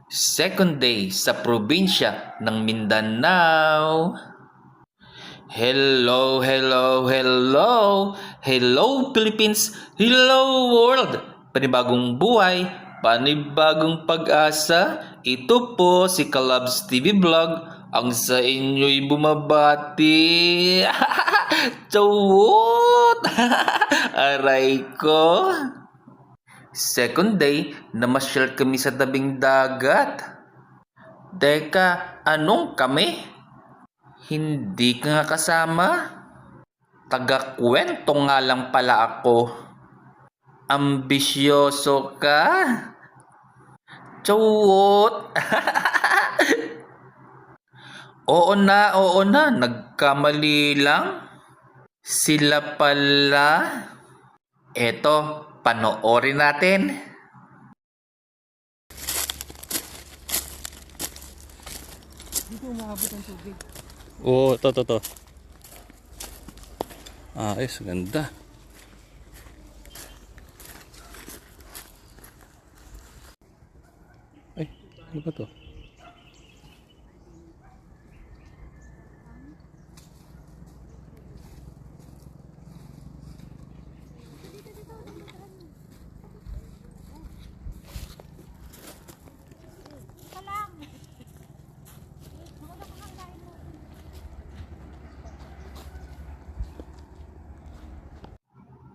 Second day sa probinsya ng Mindanao. Hello, hello, hello. Hello Philippines, hello world. Panibagong buhay, panibagong pag-asa. Ito po si Kalabs TV Vlog, ang sa inyo'y bumabati. Chawot! Aray ko. Second day, namasyal kami sa tabing dagat. Teka, anong kami? Hindi ka nga kasama? Taga-kwento nga lang pala ako. Ambisyoso ka? Chawot! Oo na, nagkamali lang. Sila pala. Eto, panoorin natin. Dito umabot ang tubig. Oo, to. Ayos, ganda. Ay, ano ba to?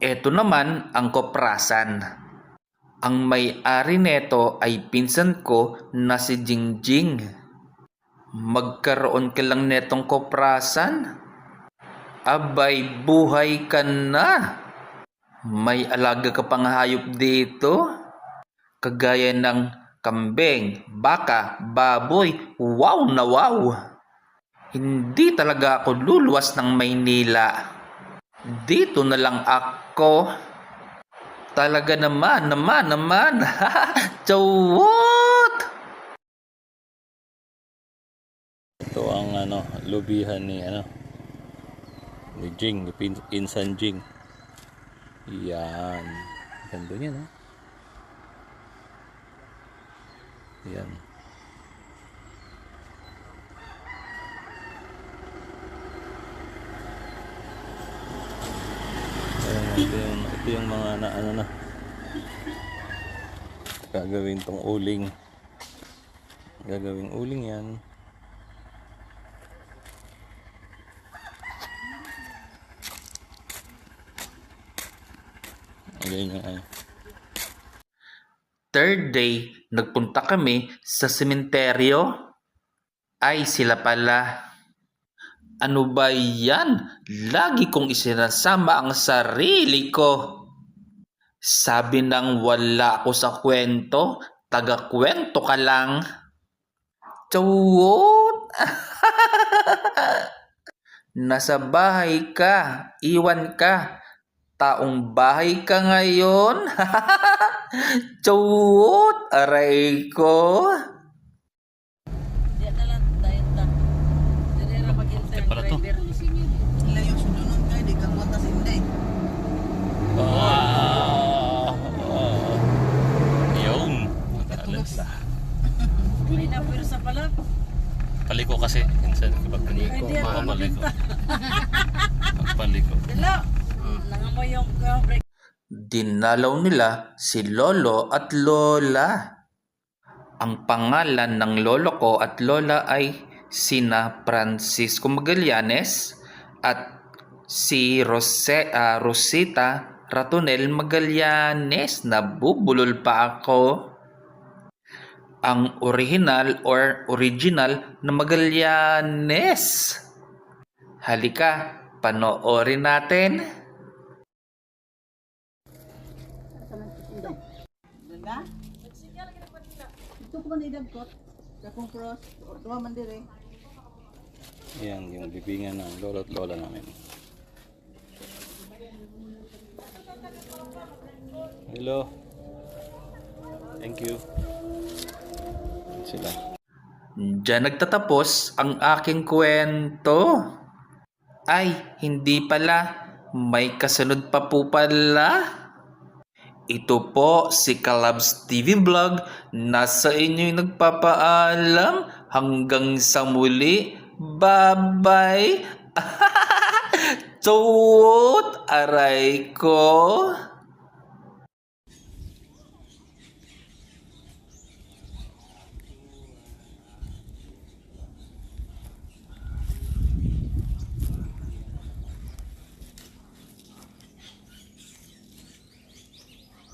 Ito naman ang koprasan. Ang may-ari neto ay pinsan ko na si Jingjing. Magkaroon ka lang netong koprasan? Abay, buhay ka na. May alaga ka pang hayop dito? Kagaya ng kambing, baka, baboy. Wow na wow! Hindi talaga ako luluwas ng Maynila. Dito na lang ako. Talaga naman. Chawot! Ito ang lubihan ni ni Jing, ni Insan Jing. Yan. Ganda niya, no? Yan. Ito yung mga na gagawin tong uling. Gagawing uling yan. Ganyan. Third day, nagpunta kami sa sementeryo. Ay, sila pala. Ano ba yan? Lagi kong isinasama ang sarili ko. Sabi nang wala ako sa kwento, taga-kwento ka lang. Chawot! Nasa bahay ka, iwan ka. Taong bahay ka ngayon. Chawot! Aray ko. Pala to. Ilayo sunod kay di kang mata sinday. Yun. Matalas. May napwero sa pala. Paliko kasi. Insan kapag paliko. Ay, di ako Paliko. mabinta. Paliko. Dalo. Nangamoy yung break. Dinalaw nila si Lolo at Lola. Ang pangalan ng lolo ko at lola ay sina Francisco Magallanes at si Rosita Ratonel Magallanes. Nabubulol pa ako. Ang original na Magallanes. Halika, panoorin natin. Ganda? Ito ko man idagkot. Dakong cross. O tuwa man dire. Yan, yung bibingan ng lolo at lola namin. Hello. Thank you. Sila. Diyan nagtatapos ang aking kwento. Ay, hindi pala. May kasunod pa po pala. Ito po si Kalabs TV Vlog. Nasa inyo'y nagpapaalam. Hanggang sa muli. Bye-bye. Tuwot, aray ko.